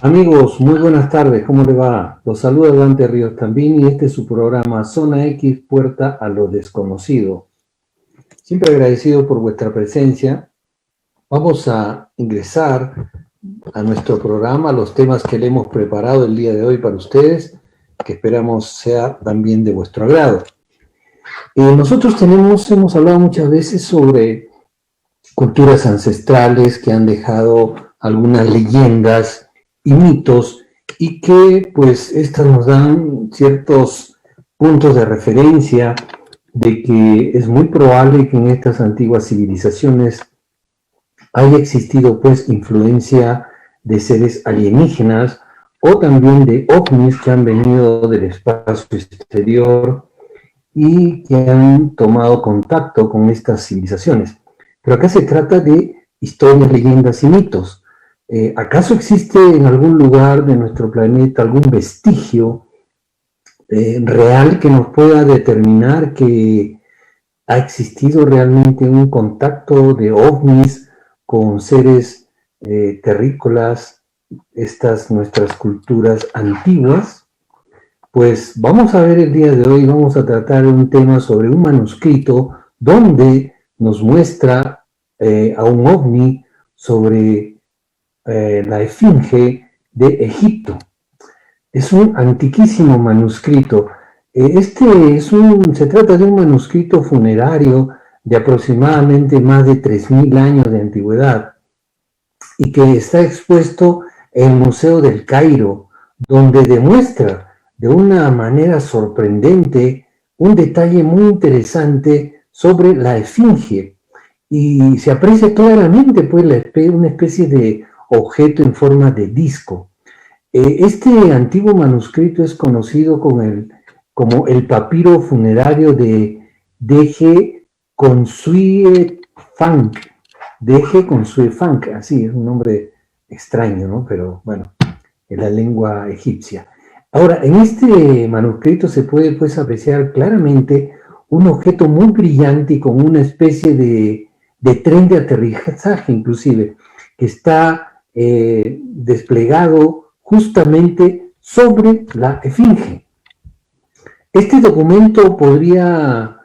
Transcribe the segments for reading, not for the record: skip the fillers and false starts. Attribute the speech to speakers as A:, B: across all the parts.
A: Amigos, muy buenas tardes, ¿cómo le va? Los saluda Dante Ríos Tambini y este es su programa Zona X, Puerta a lo Desconocido. Siempre agradecido por vuestra presencia. Vamos a ingresar a nuestro programa, los temas que le hemos preparado el día de hoy para ustedes, que esperamos sea también de vuestro agrado. Nosotros hemos hablado muchas veces sobre culturas ancestrales que han dejado algunas leyendas y mitos y que pues estas nos dan ciertos puntos de referencia de que es muy probable que en estas antiguas civilizaciones haya existido pues influencia de seres alienígenas o también de ovnis que han venido del espacio exterior y que han tomado contacto con estas civilizaciones. Pero acá se trata de historias, leyendas y mitos. ¿Acaso existe en algún lugar de nuestro planeta algún vestigio real que nos pueda determinar que ha existido realmente un contacto de ovnis con seres terrícolas, estas nuestras culturas antiguas? Pues vamos a ver el día de hoy, vamos a tratar un tema sobre un manuscrito donde nos muestra a un ovni sobre la Esfinge de Egipto. Es un antiquísimo manuscrito. Se trata de un manuscrito funerario de aproximadamente más de 3000 años de antigüedad y que está expuesto en el Museo del Cairo, donde demuestra de una manera sorprendente un detalle muy interesante sobre la Esfinge, y se aprecia claramente pues una especie de objeto en forma de disco. Este antiguo manuscrito es conocido como el papiro funerario de D.G. Consuefank. D.G. Consuefank, así es un nombre extraño, ¿no? Pero bueno, en la lengua egipcia. Ahora, en este manuscrito se puede pues apreciar claramente un objeto muy brillante y con una especie de tren de aterrizaje inclusive, que está desplegado justamente sobre la Esfinge. Este documento podría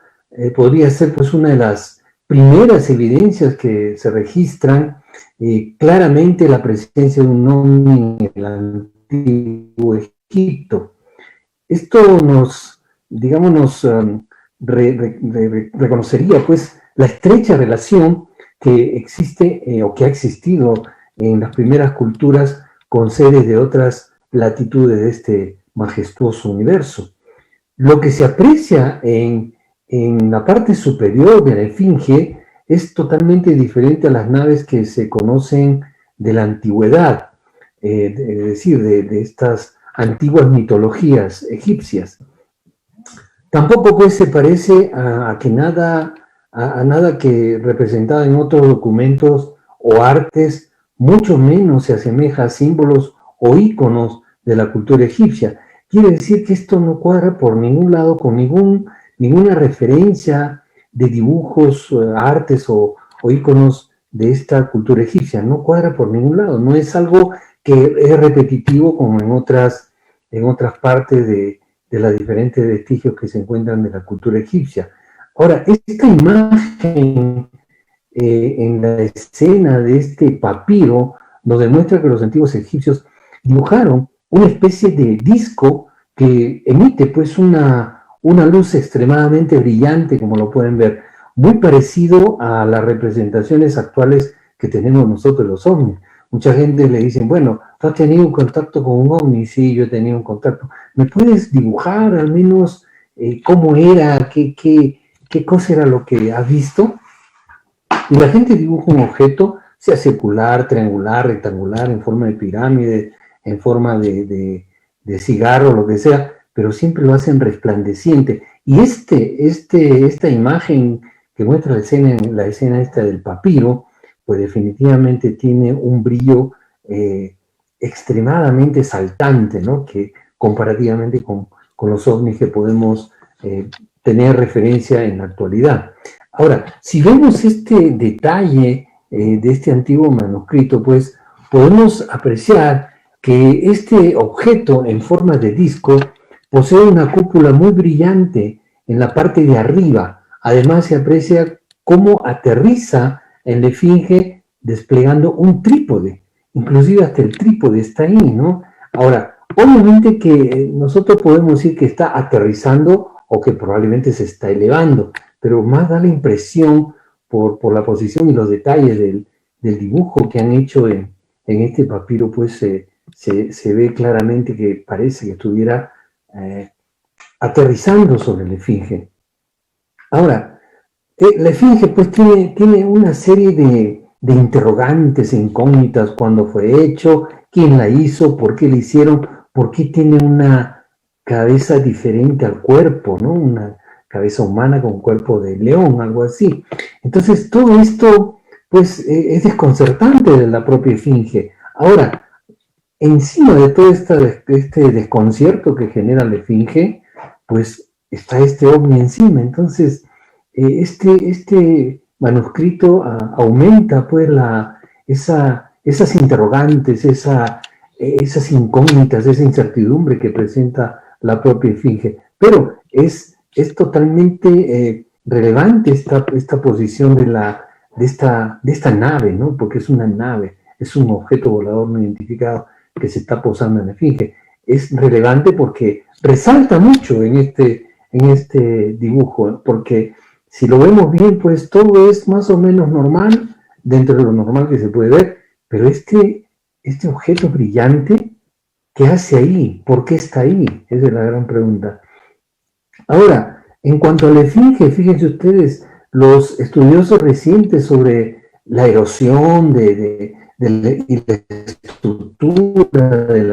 A: ser pues una de las primeras evidencias que se registran claramente la presencia de un ovni en el antiguo Egipto. Esto reconocería pues la estrecha relación que existe o que ha existido en las primeras culturas con seres de otras latitudes de este majestuoso universo. Lo que se aprecia en la parte superior de la Esfinge es totalmente diferente a las naves que se conocen de la antigüedad, es decir, de estas antiguas mitologías egipcias. Tampoco pues se parece a nada que representado en otros documentos o artes, mucho menos se asemeja a símbolos o íconos de la cultura egipcia. Quiere decir que esto no cuadra por ningún lado con ninguna referencia de dibujos, artes o íconos de esta cultura egipcia. No cuadra por ningún lado. No es algo que es repetitivo como en otras partes de los diferentes vestigios que se encuentran de la cultura egipcia. Ahora, esta imagen en la escena de este papiro nos demuestra que los antiguos egipcios dibujaron una especie de disco que emite pues una luz extremadamente brillante, como lo pueden ver, muy parecido a las representaciones actuales que tenemos nosotros los ovnis. Mucha gente le dice, bueno, ¿tú has tenido un contacto con un ovni? Sí, yo he tenido un contacto. ¿Me puedes dibujar al menos cómo era, qué cosa era lo que has visto? Y la gente dibuja un objeto, sea circular, triangular, rectangular, en forma de pirámide, en forma de cigarro, lo que sea, pero siempre lo hacen resplandeciente. Y esta imagen que muestra la escena esta del papiro, pues definitivamente tiene un brillo extremadamente saltante, ¿no? Que comparativamente con los ovnis que podemos tener referencia en la actualidad. Ahora, si vemos este detalle de este antiguo manuscrito, pues podemos apreciar que este objeto en forma de disco posee una cúpula muy brillante en la parte de arriba. Además se aprecia cómo aterriza en la esfinge desplegando un trípode. Inclusive hasta el trípode está ahí, ¿no? Ahora, obviamente que nosotros podemos decir que está aterrizando o que probablemente se está elevando, pero más da la impresión por la posición y los detalles del dibujo que han hecho en este papiro, pues se ve claramente que parece que estuviera aterrizando sobre la esfinge. Ahora, la esfinge pues tiene una serie de interrogantes e incógnitas: cuándo fue hecho, quién la hizo, por qué la hicieron, por qué tiene una cabeza diferente al cuerpo, ¿no? Una cabeza humana con cuerpo de león, algo así. Entonces todo esto pues es desconcertante de la propia esfinge. Ahora, encima de todo este desconcierto que genera la esfinge, pues está este ovni encima. Entonces, este manuscrito aumenta pues esas interrogantes, esas incógnitas, esa incertidumbre que presenta la propia esfinge. Pero es totalmente relevante esta posición de esta nave, ¿no? Porque es una nave, es un objeto volador no identificado que se está posando en la esfinge. Es relevante porque resalta mucho en este dibujo, porque si lo vemos bien, pues todo es más o menos normal, dentro de lo normal que se puede ver, pero este objeto brillante, ¿qué hace ahí? ¿Por qué está ahí? Esa es la gran pregunta. Ahora, en cuanto a la esfinge, fíjense ustedes, los estudiosos recientes sobre la erosión y la estructura de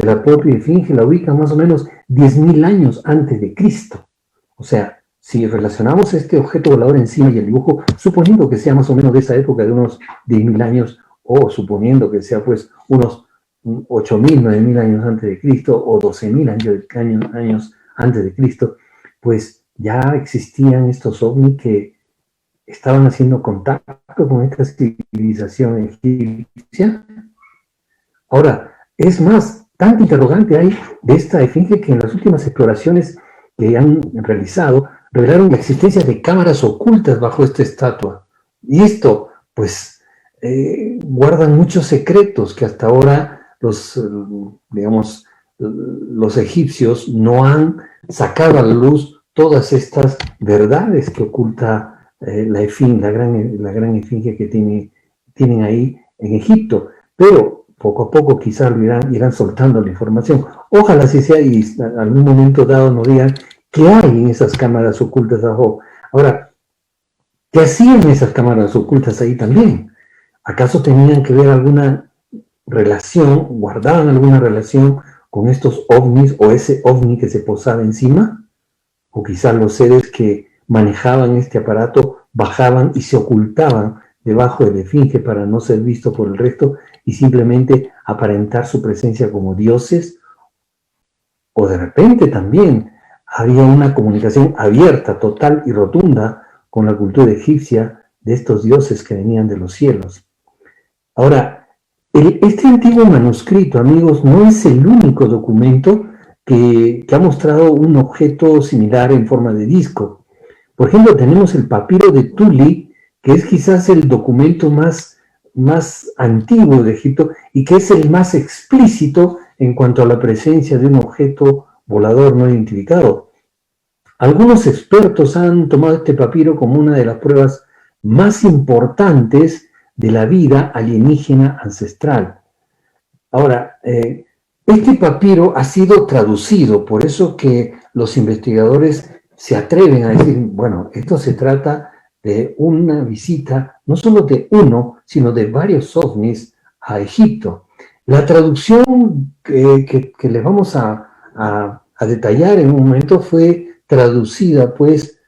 A: la propia esfinge la ubican más o menos 10.000 años antes de Cristo. O sea, si relacionamos este objeto volador encima y el dibujo, suponiendo que sea más o menos de esa época, de unos 10.000 años, o suponiendo que sea pues unos 8.000, 9.000 años antes de Cristo, o 12.000 años antes de Cristo, pues ya existían estos ovnis que estaban haciendo contacto con esta civilización egipcia. Ahora, es más, tanta interrogante hay de esta esfinge que en las últimas exploraciones que han realizado revelaron la existencia de cámaras ocultas bajo esta estatua. Y esto, pues, guardan muchos secretos que hasta ahora los egipcios no han sacado a la luz todas estas verdades que oculta la gran esfinge que tienen ahí en Egipto. Pero poco a poco quizás irán soltando la información. Ojalá así sea y en algún momento dado nos digan qué hay en esas cámaras ocultas abajo. Ahora, ¿qué hacían esas cámaras ocultas ahí también? ¿Acaso tenían que ver alguna relación, guardaban alguna relación con estos ovnis o ese ovni que se posaba encima? O quizás los seres que manejaban este aparato bajaban y se ocultaban debajo de la esfinge para no ser visto por el resto y simplemente aparentar su presencia como dioses. O de repente también había una comunicación abierta, total y rotunda con la cultura egipcia de estos dioses que venían de los cielos. Ahora, este antiguo manuscrito, amigos, no es el único documento que ha mostrado un objeto similar en forma de disco. Por ejemplo, tenemos el papiro de Tuli, que es quizás el documento más antiguo de Egipto y que es el más explícito en cuanto a la presencia de un objeto volador no identificado. Algunos expertos han tomado este papiro como una de las pruebas más importantes de la vida alienígena ancestral. Ahora, este papiro ha sido traducido, por eso que los investigadores se atreven a decir, bueno, esto se trata de una visita, no solo de uno, sino de varios ovnis a Egipto. La traducción que les vamos a detallar en un momento fue traducida, pues,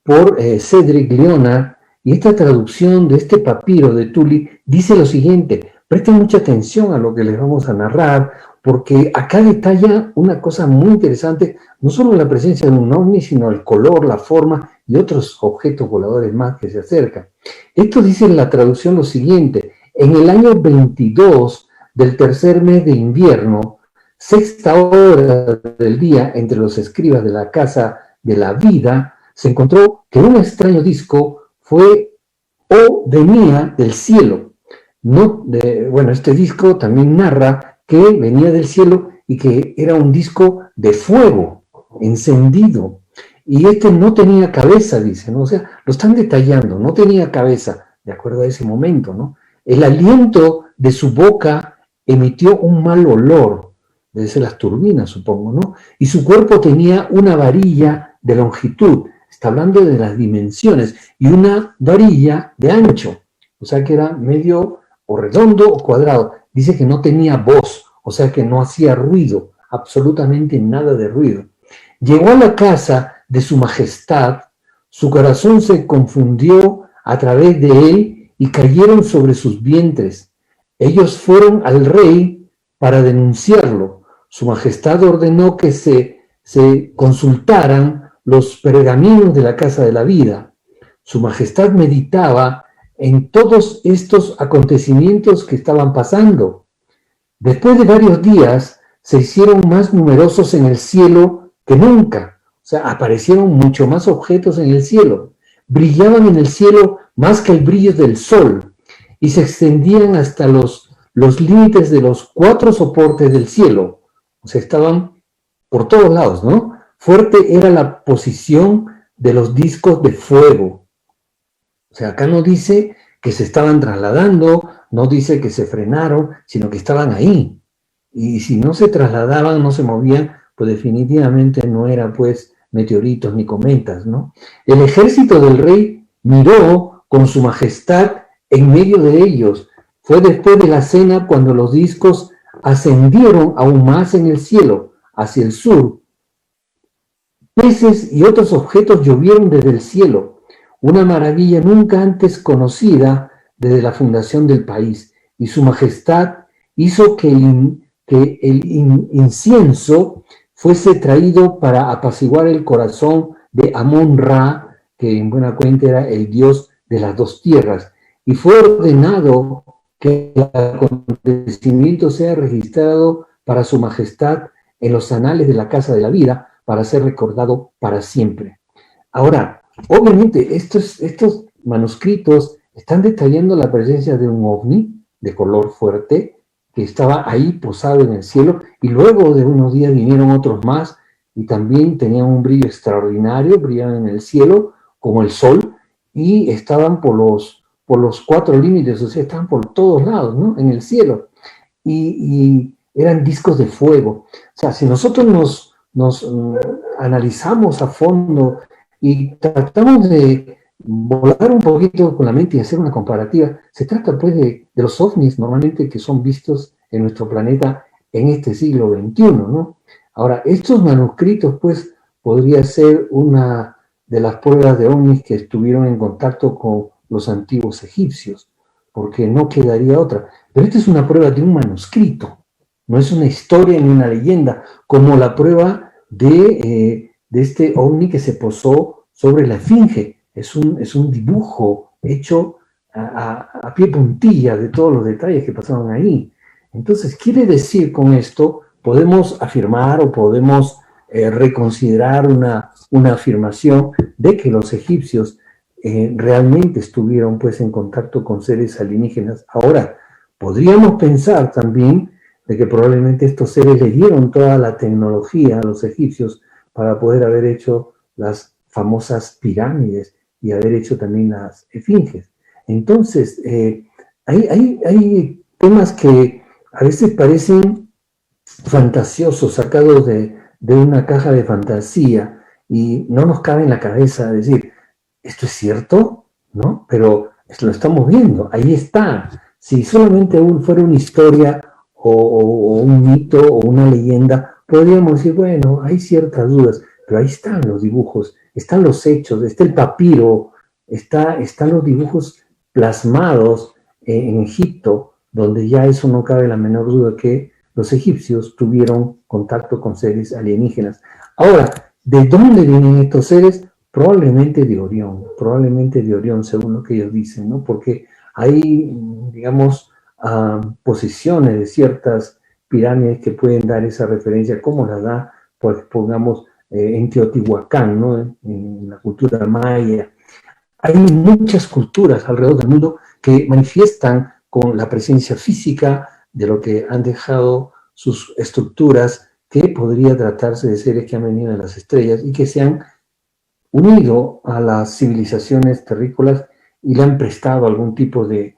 A: por Cedric Leonard, y esta traducción de este papiro de Tuli dice lo siguiente: presten mucha atención a lo que les vamos a narrar, porque acá detalla una cosa muy interesante, no solo la presencia de un ovni, sino el color, la forma y otros objetos voladores más que se acercan. Esto dice en la traducción lo siguiente: en el año 22 del tercer mes de invierno, sexta hora del día, entre los escribas de la casa de la vida, se encontró que un extraño disco fue o venía del cielo. Bueno, este disco también narra que venía del cielo y que era un disco de fuego, encendido. Y este no tenía cabeza, dicen, ¿no? O sea, lo están detallando, no tenía cabeza, de acuerdo a ese momento, ¿no? El aliento de su boca emitió un mal olor, debe ser las turbinas, supongo, ¿no? Y su cuerpo tenía una varilla de longitud, está hablando de las dimensiones, y una varilla de ancho, o sea que era medio o redondo o cuadrado. Dice que no tenía voz, o sea que no hacía ruido, absolutamente nada de ruido. Llegó a la casa de su majestad, su corazón se confundió a través de él y cayeron sobre sus vientres. Ellos fueron al rey para denunciarlo. Su majestad ordenó que se consultaran los pergaminos de la casa de la vida. Su majestad meditaba en todos estos acontecimientos que estaban pasando. Después de varios días, se hicieron más numerosos en el cielo que nunca. O sea, aparecieron mucho más objetos en el cielo. Brillaban en el cielo más que el brillo del sol y se extendían hasta los límites de los 4 soportes del cielo. O sea, estaban por todos lados, ¿no? Fuerte era la posición de los discos de fuego. O sea, acá no dice que se estaban trasladando, no dice que se frenaron, sino que estaban ahí. Y si no se trasladaban, no se movían, pues definitivamente no eran pues meteoritos ni cometas, ¿no? El ejército del rey miró con su majestad en medio de ellos. Fue después de la cena cuando los discos ascendieron aún más en el cielo, hacia el sur. Peces y otros objetos llovieron desde el cielo, una maravilla nunca antes conocida desde la fundación del país, y su majestad hizo que el incienso fuese traído para apaciguar el corazón de Amón-Ra, que en buena cuenta era el dios de las dos tierras, y fue ordenado que el acontecimiento sea registrado para su majestad en los anales de la casa de la vida, para ser recordado para siempre. Ahora, obviamente, estos manuscritos están detallando la presencia de un ovni de color fuerte que estaba ahí posado en el cielo, y luego de unos días vinieron otros más y también tenían un brillo extraordinario, brillaban en el cielo como el sol, y estaban por los 4 límites, o sea, estaban por todos lados, ¿no? En el cielo, y eran discos de fuego. O sea, si nosotros nos analizamos a fondo y tratamos de volar un poquito con la mente y hacer una comparativa, se trata pues de los ovnis normalmente que son vistos en nuestro planeta en este siglo XXI, ¿no? Ahora, estos manuscritos pues podría ser una de las pruebas de ovnis que estuvieron en contacto con los antiguos egipcios, porque no quedaría otra. Pero esta es una prueba de un manuscrito, no es una historia ni una leyenda, como la prueba de este ovni que se posó sobre la esfinge. Es un dibujo hecho a pie puntilla de todos los detalles que pasaron ahí. Entonces, quiere decir con esto, podemos afirmar o podemos reconsiderar una afirmación de que los egipcios realmente estuvieron pues en contacto con seres alienígenas. Ahora, podríamos pensar también de que probablemente estos seres le dieron toda la tecnología a los egipcios para poder haber hecho las famosas pirámides y haber hecho también las esfinges. Entonces, hay temas que a veces parecen fantasiosos, sacados de una caja de fantasía, y no nos cabe en la cabeza decir, ¿esto es cierto? ¿No? Pero lo estamos viendo, ahí está. Si solamente fuera una historia o un mito o una leyenda, podríamos decir, bueno, hay ciertas dudas, pero ahí están los dibujos, están los hechos, está el papiro, están los dibujos plasmados en Egipto, donde ya eso no cabe la menor duda que los egipcios tuvieron contacto con seres alienígenas. Ahora, ¿de dónde vienen estos seres? Probablemente de Orión, según lo que ellos dicen, ¿no? Porque hay, digamos, posiciones de ciertas pirámides que pueden dar esa referencia, como la da, pues, pongamos, en Teotihuacán, ¿no? En la cultura maya. Hay muchas culturas alrededor del mundo que manifiestan con la presencia física de lo que han dejado sus estructuras, que podría tratarse de seres que han venido de las estrellas y que se han unido a las civilizaciones terrícolas y le han prestado algún tipo de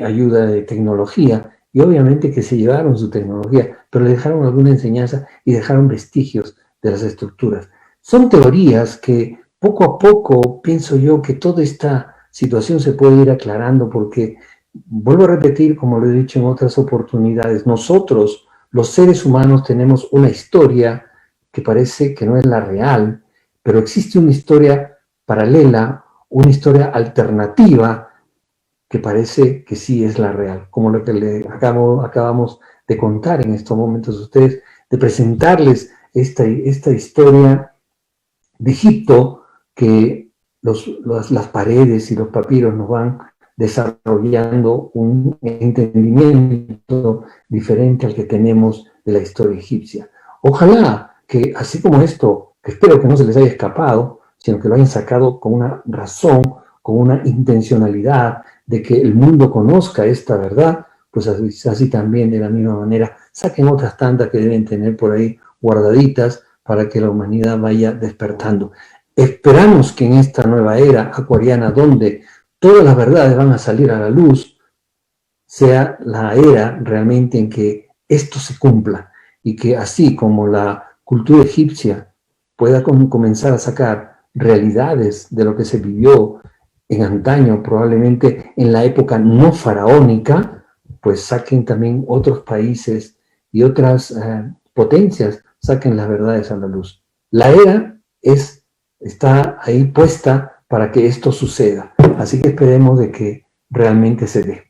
A: ayuda de tecnología, y obviamente que se llevaron su tecnología, pero le dejaron alguna enseñanza y dejaron vestigios de las estructuras. Son teorías que poco a poco pienso yo que toda esta situación se puede ir aclarando, porque, vuelvo a repetir, como lo he dicho en otras oportunidades, nosotros, los seres humanos, tenemos una historia que parece que no es la real, pero existe una historia paralela, una historia alternativa que parece que sí es la real, como lo que acabamos de contar en estos momentos a ustedes, de presentarles esta historia de Egipto, que las paredes y los papiros nos van desarrollando un entendimiento diferente al que tenemos de la historia egipcia. Ojalá que, así como esto, que espero que no se les haya escapado, sino que lo hayan sacado con una razón, con una intencionalidad de que el mundo conozca esta verdad, pues así también, de la misma manera, saquen otras tantas que deben tener por ahí guardaditas para que la humanidad vaya despertando. Esperamos que en esta nueva era acuariana, donde todas las verdades van a salir a la luz, sea la era realmente en que esto se cumpla, y que así como la cultura egipcia pueda comenzar a sacar realidades de lo que se vivió en antaño, probablemente en la época no faraónica, pues saquen también otros países y otras potencias, saquen las verdades a la luz. La era está ahí puesta para que esto suceda, así que esperemos de que realmente se dé.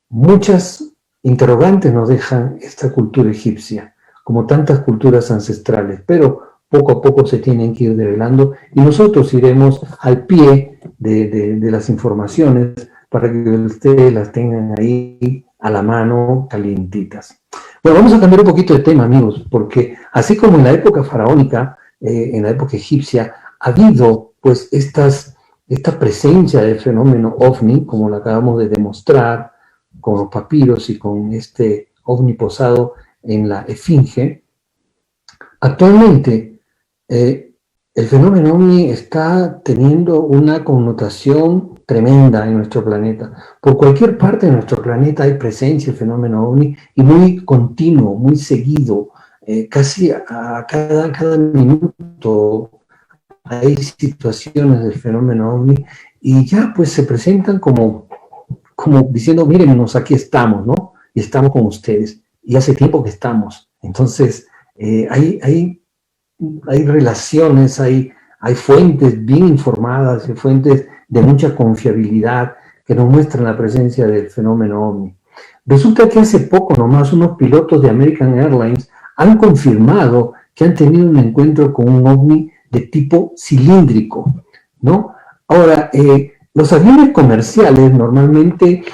A: Muchas interrogantes nos dejan esta cultura egipcia, como tantas culturas ancestrales, pero poco a poco se tienen que ir develando, y nosotros iremos al pie de las informaciones para que ustedes las tengan ahí a la mano, calientitas. Bueno, vamos a cambiar un poquito de tema, amigos, porque así como en la época faraónica, en la época egipcia, ha habido pues esta presencia del fenómeno ovni, como lo acabamos de demostrar con los papiros y con este ovni posado en la esfinge. Actualmente el fenómeno ovni está teniendo una connotación tremenda en nuestro planeta. Por cualquier parte de nuestro planeta hay presencia del fenómeno ovni, y muy continuo, muy seguido, casi a cada minuto hay situaciones del fenómeno ovni, y ya pues se presentan como diciendo, mírenos, aquí estamos, ¿no? Y estamos con ustedes, y hace tiempo que estamos. Entonces, hay relaciones, hay fuentes bien informadas, hay fuentes de mucha confiabilidad que nos muestran la presencia del fenómeno ovni. Resulta que hace poco nomás unos pilotos de American Airlines han confirmado que han tenido un encuentro con un ovni de tipo cilíndrico, ¿no? Ahora, los aviones comerciales normalmente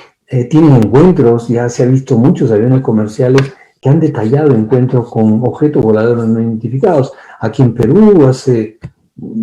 A: tienen encuentros, ya se ha visto muchos aviones comerciales que han detallado encuentros con objetos voladores no identificados. Aquí en Perú,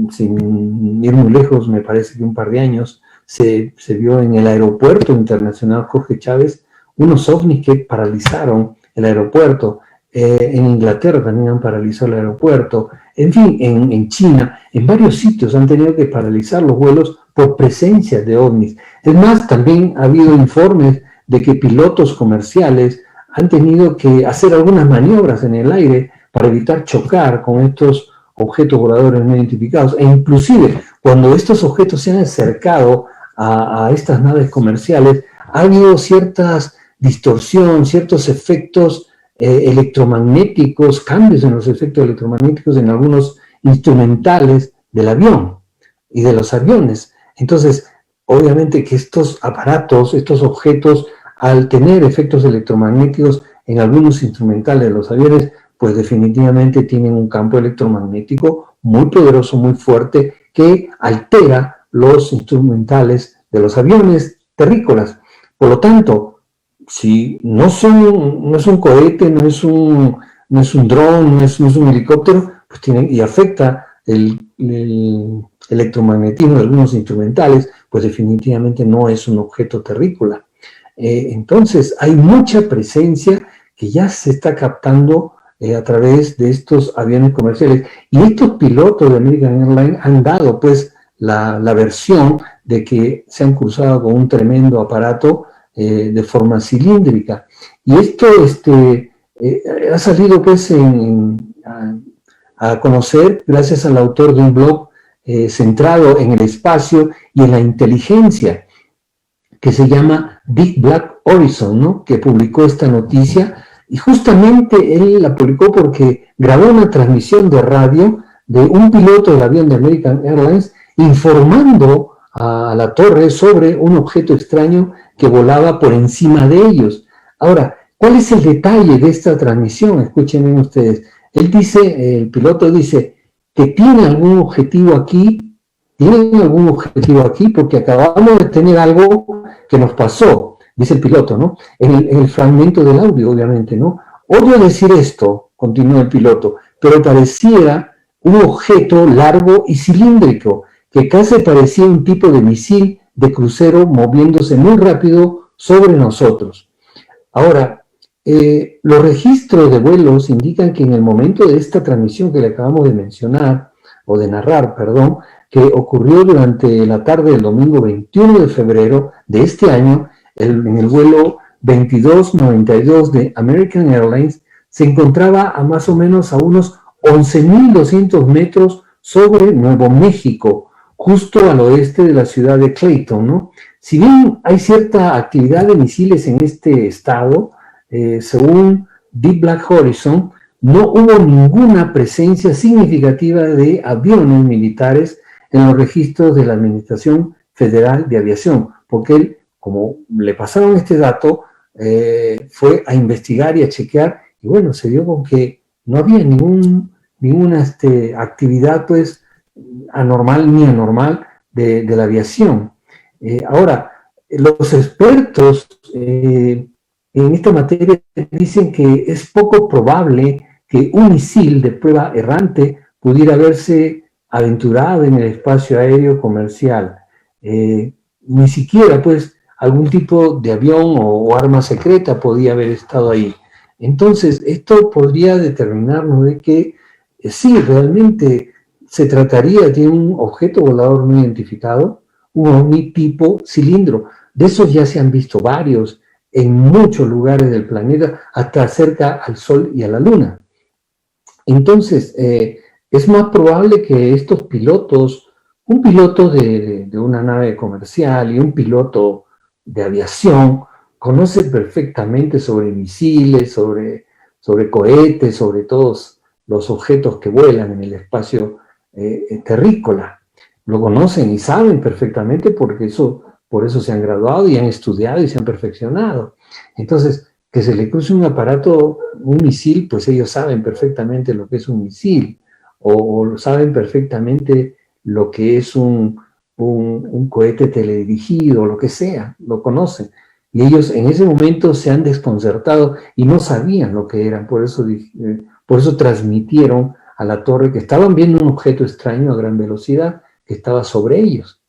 A: sin ir muy lejos, me parece que un par de años, se vio en el aeropuerto internacional Jorge Chávez unos ovnis que paralizaron el aeropuerto. En Inglaterra también han paralizado el aeropuerto. En fin, en China, en varios sitios han tenido que paralizar los vuelos por presencia de ovnis. Es más, también ha habido informes de que pilotos comerciales han tenido que hacer algunas maniobras en el aire para evitar chocar con estos objetos voladores no identificados, e inclusive cuando estos objetos se han acercado a estas naves comerciales, ha habido ciertas distorsión, ciertos efectos electromagnéticos, cambios en los efectos electromagnéticos en algunos instrumentales del avión y de los aviones. Entonces, obviamente que estos aparatos, estos objetos, al tener efectos electromagnéticos en algunos instrumentales de los aviones, pues definitivamente tienen un campo electromagnético muy poderoso, muy fuerte, que altera los instrumentales de los aviones terrícolas. Por lo tanto, si no es un cohete, no es un dron, no es un helicóptero, pues y afecta el electromagnetismo de algunos instrumentales, pues definitivamente no es un objeto terrícola. Entonces hay mucha presencia que ya se está captando a través de estos aviones comerciales. Y estos pilotos de American Airlines han dado pues la versión de que se han cruzado con un tremendo aparato de forma cilíndrica. Y esto ha salido pues a conocer gracias al autor de un blog centrado en el espacio y en la inteligencia, que se llama Big Black Horizon, ¿no? Que publicó esta noticia, y justamente él la publicó porque grabó una transmisión de radio de un piloto del avión de American Airlines informando a la torre sobre un objeto extraño que volaba por encima de ellos. Ahora, ¿cuál es el detalle de esta transmisión? Escuchen ustedes. Él dice, el piloto dice, que tiene algún objetivo aquí, porque acabamos de tener algo que nos pasó, dice el piloto, ¿no? En el fragmento del audio, obviamente, ¿no? Odio decir esto, continúa el piloto, pero pareciera un objeto largo y cilíndrico, que casi parecía un tipo de misil de crucero moviéndose muy rápido sobre nosotros. Ahora, los registros de vuelos indican que en el momento de esta transmisión que le acabamos de mencionar, o de narrar, perdón, que ocurrió durante la tarde del domingo 21 de febrero de este año, en el vuelo 2292 de American Airlines, se encontraba a más o menos a unos 11.200 metros sobre Nuevo México, justo al oeste de la ciudad de Clayton, ¿no? Si bien hay cierta actividad de misiles en este estado, según Deep Black Horizon, no hubo ninguna presencia significativa de aviones militares en los registros de la Administración Federal de Aviación, porque él, como le pasaron este dato, fue a investigar y a chequear, y bueno, se dio con que no había ninguna actividad pues anormal ni anormal de la aviación. Ahora, los expertos en esta materia dicen que es poco probable que un misil de prueba errante pudiera haberse aventurado en el espacio aéreo comercial. Ni siquiera, pues, algún tipo de avión o arma secreta podía haber estado ahí. Entonces, esto podría determinarnos de que sí, realmente se trataría de un objeto volador no identificado, un ovni tipo cilindro. De esos ya se han visto varios en muchos lugares del planeta, hasta cerca al Sol y a la Luna. Entonces, es más probable que estos pilotos, un piloto de una nave comercial y un piloto de aviación, conoce perfectamente sobre misiles, sobre cohetes, sobre todos los objetos que vuelan en el espacio terrícola. Lo conocen y saben perfectamente porque por eso se han graduado y han estudiado y se han perfeccionado. Entonces, que se le cruce un aparato, un misil, pues ellos saben perfectamente lo que es un misil, o saben perfectamente lo que es un cohete teledirigido, lo que sea, lo conocen. Y ellos en ese momento se han desconcertado y no sabían lo que eran, por eso transmitieron a la torre que estaban viendo un objeto extraño a gran velocidad que estaba sobre ellos.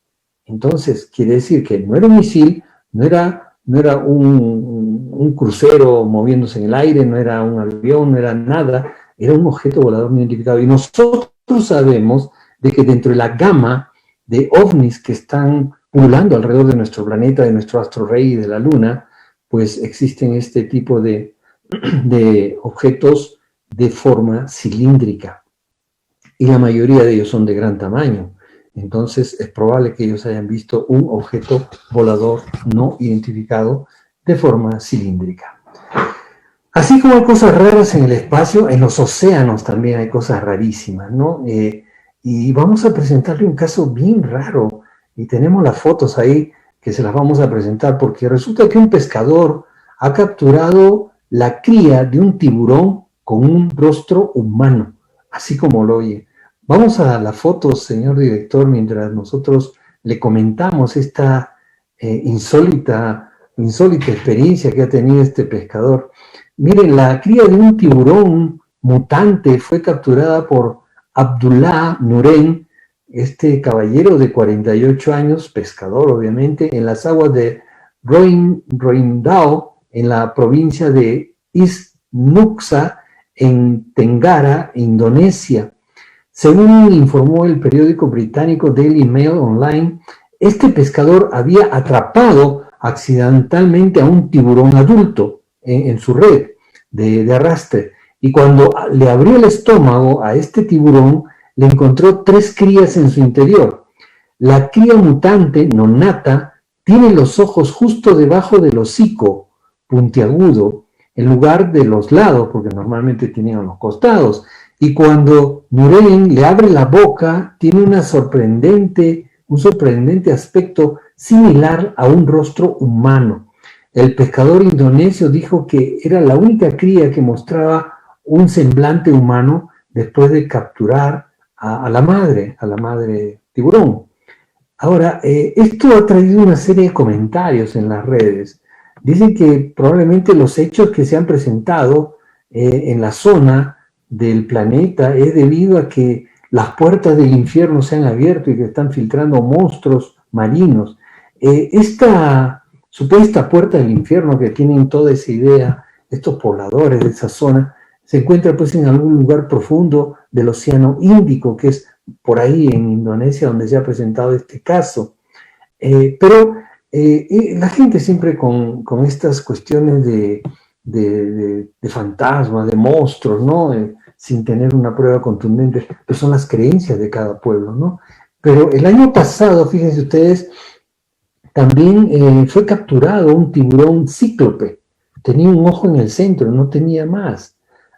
A: Entonces, quiere decir que no era un misil, no era un crucero moviéndose en el aire, no era un avión, no era nada, era un objeto volador no identificado. Y nosotros sabemos de que dentro de la gama de ovnis que están pululando alrededor de nuestro planeta, de nuestro astro rey y de la luna, pues existen este tipo de objetos de forma cilíndrica. Y la mayoría de ellos son de gran tamaño. Entonces es probable que ellos hayan visto un objeto volador no identificado de forma cilíndrica. Así como hay cosas raras en el espacio, en los océanos también hay cosas rarísimas, ¿no? Y vamos a presentarle un caso bien raro, y tenemos las fotos ahí que se las vamos a presentar, porque resulta que un pescador ha capturado la cría de un tiburón con un rostro humano, así como lo oye. Vamos a la foto, señor director, mientras nosotros le comentamos esta insólita insólita experiencia que ha tenido este pescador. Miren, la cría de un tiburón mutante fue capturada por Abdullah Nuren, este caballero de 48 años, pescador obviamente, en las aguas de Roindao, en la provincia de East Nusa, en Tenggara, Indonesia. Según informó el periódico británico Daily Mail Online, este pescador había atrapado accidentalmente a un tiburón adulto en su red de arrastre, y cuando le abrió el estómago a este tiburón, le encontró 3 crías en su interior. La cría mutante, nonata, tiene los ojos justo debajo del hocico, puntiagudo, en lugar de los lados, porque normalmente tenían los costados. Y cuando Nuren le abre la boca, tiene un sorprendente aspecto similar a un rostro humano. El pescador indonesio dijo que era la única cría que mostraba un semblante humano después de capturar a la madre tiburón. Ahora, esto ha traído una serie de comentarios en las redes. Dicen que probablemente los hechos que se han presentado en la zona del planeta es debido a que las puertas del infierno se han abierto y que están filtrando monstruos marinos. Esta supuesta puerta del infierno que tienen toda esa idea, estos pobladores de esa zona, se encuentra pues en algún lugar profundo del Océano Índico, que es por ahí en Indonesia donde se ha presentado este caso. Pero la gente siempre con estas cuestiones de fantasmas, de monstruos, ¿no? Sin tener una prueba contundente, pues son las creencias de cada pueblo, ¿no? Pero el año pasado, fíjense ustedes, también fue capturado un tiburón cíclope. Tenía un ojo en el centro, no tenía más.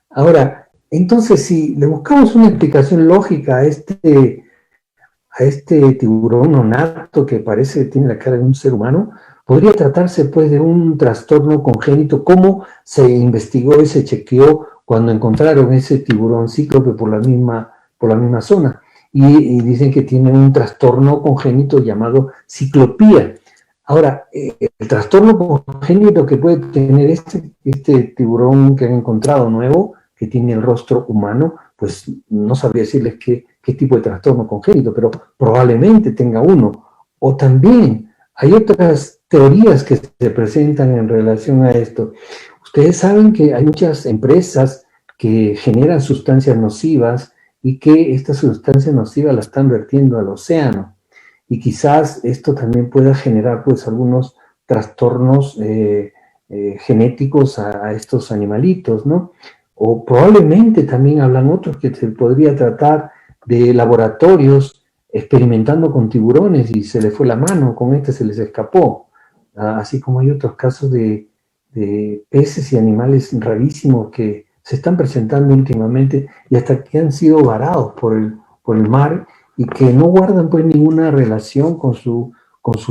A: Ahora, entonces, si le buscamos una explicación lógica a este tiburón nonato que parece que tiene la cara de un ser humano, podría tratarse pues de un trastorno congénito, como se investigó y se chequeó cuando encontraron ese tiburón cíclope por la misma zona. Y dicen que tiene un trastorno congénito llamado ciclopía. Ahora, el trastorno congénito que puede tener este tiburón que han encontrado nuevo, que tiene el rostro humano, pues no sabría decirles qué tipo de trastorno congénito, pero probablemente tenga uno. O también hay otras teorías que se presentan en relación a esto. Ustedes saben que hay muchas empresas que generan sustancias nocivas y que estas sustancias nocivas las están vertiendo al océano. Y quizás esto también pueda generar pues algunos trastornos genéticos a estos animalitos, ¿no? O probablemente también hablan otros que se podría tratar de laboratorios experimentando con tiburones y se les fue la mano, con este se les escapó. Así como hay otros casos de peces y animales rarísimos que se están presentando últimamente y hasta que han sido varados por el mar y que no guardan pues ninguna relación con su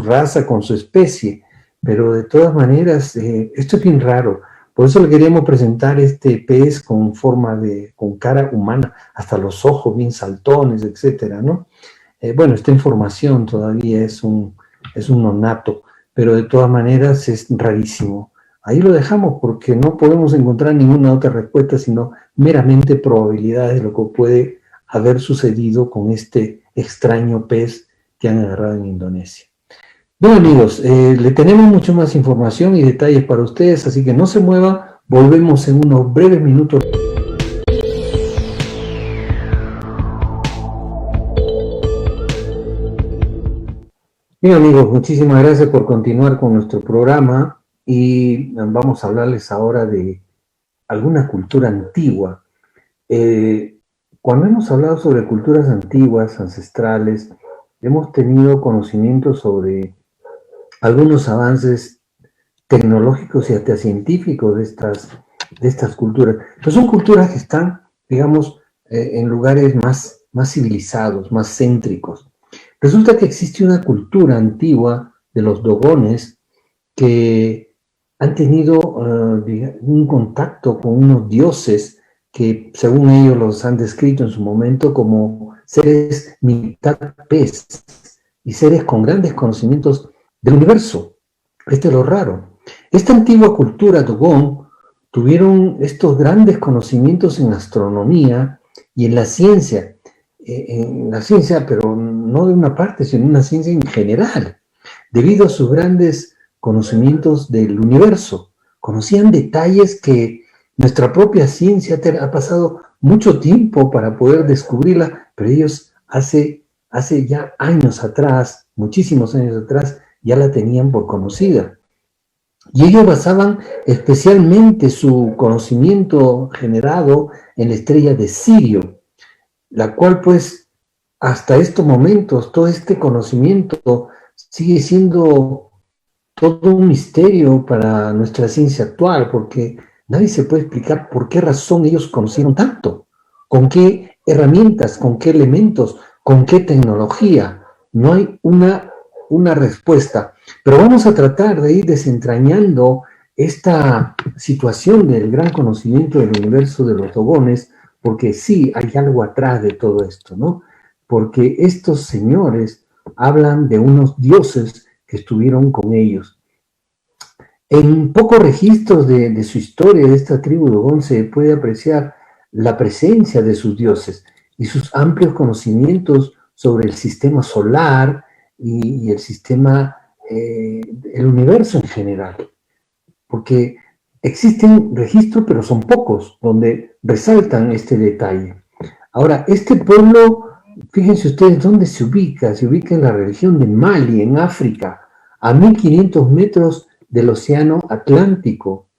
A: raza, con su especie. Pero de todas maneras, esto es bien raro. Por eso le queríamos presentar este pez con cara humana, hasta los ojos bien saltones, etcétera, ¿no? Bueno, esta información todavía es un nonato, pero de todas maneras es rarísimo. Ahí lo dejamos porque no podemos encontrar ninguna otra respuesta, sino meramente probabilidades de lo que puede haber sucedido con este extraño pez que han agarrado en Indonesia. Bueno, amigos, le tenemos mucho más información y detalles para ustedes, así que no se mueva, volvemos en unos breves minutos. Bien, amigos, muchísimas gracias por continuar con nuestro programa y vamos a hablarles ahora de alguna cultura antigua. Cuando hemos hablado sobre culturas antiguas, ancestrales, hemos tenido conocimiento sobre algunos avances tecnológicos y hasta científicos de estas culturas. Pero son culturas que están, digamos, en lugares más civilizados, más céntricos. Resulta que existe una cultura antigua de los dogones que han tenido un contacto con unos dioses que, según ellos, los han descrito en su momento como seres mitad pez y seres con grandes conocimientos del universo. Este es lo raro. Esta antigua cultura Dogon tuvieron estos grandes conocimientos en astronomía y en la ciencia, pero no de una parte, sino en una ciencia en general, debido a sus grandes conocimientos del universo. Conocían detalles que nuestra propia ciencia ha pasado mucho tiempo para poder descubrirla, pero ellos hace ya años atrás, muchísimos años atrás, ya la tenían por conocida. Y ellos basaban especialmente su conocimiento generado en la estrella de Sirio, la cual pues hasta estos momentos, todo este conocimiento sigue siendo todo un misterio para nuestra ciencia actual, porque nadie se puede explicar por qué razón ellos conocieron tanto, con qué herramientas, con qué elementos, con qué tecnología. No hay una respuesta. Pero vamos a tratar de ir desentrañando esta situación del gran conocimiento del universo de los Dogones, porque sí hay algo atrás de todo esto, ¿no? Porque estos señores hablan de unos dioses que estuvieron con ellos. En pocos registros de su historia, de esta tribu Dogon, se puede apreciar la presencia de sus dioses y sus amplios conocimientos sobre el sistema solar y el sistema, el universo en general. Porque existen registros, pero son pocos, donde resaltan este detalle. Ahora, este pueblo, fíjense ustedes dónde se ubica en la región de Mali, en África, a 1500 metros del océano Atlántico.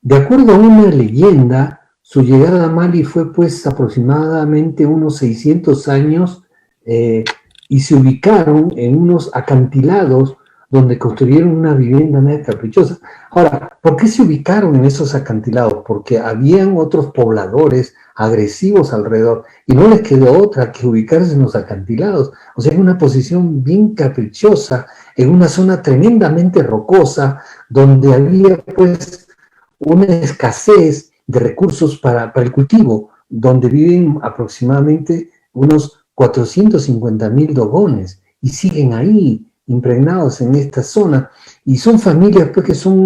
A: De acuerdo a una leyenda, su llegada a Mali fue pues aproximadamente unos 600 años y se ubicaron en unos acantilados donde construyeron una vivienda media caprichosa. Ahora, ¿por qué se ubicaron en esos acantilados? Porque habían otros pobladores agresivos alrededor y no les quedó otra que ubicarse en los acantilados. O sea, en una posición bien caprichosa, en una zona tremendamente rocosa, donde había pues una escasez de recursos para el cultivo, donde viven aproximadamente unos 450,000 dogones y siguen ahí impregnados en esta zona, y son familias pues que son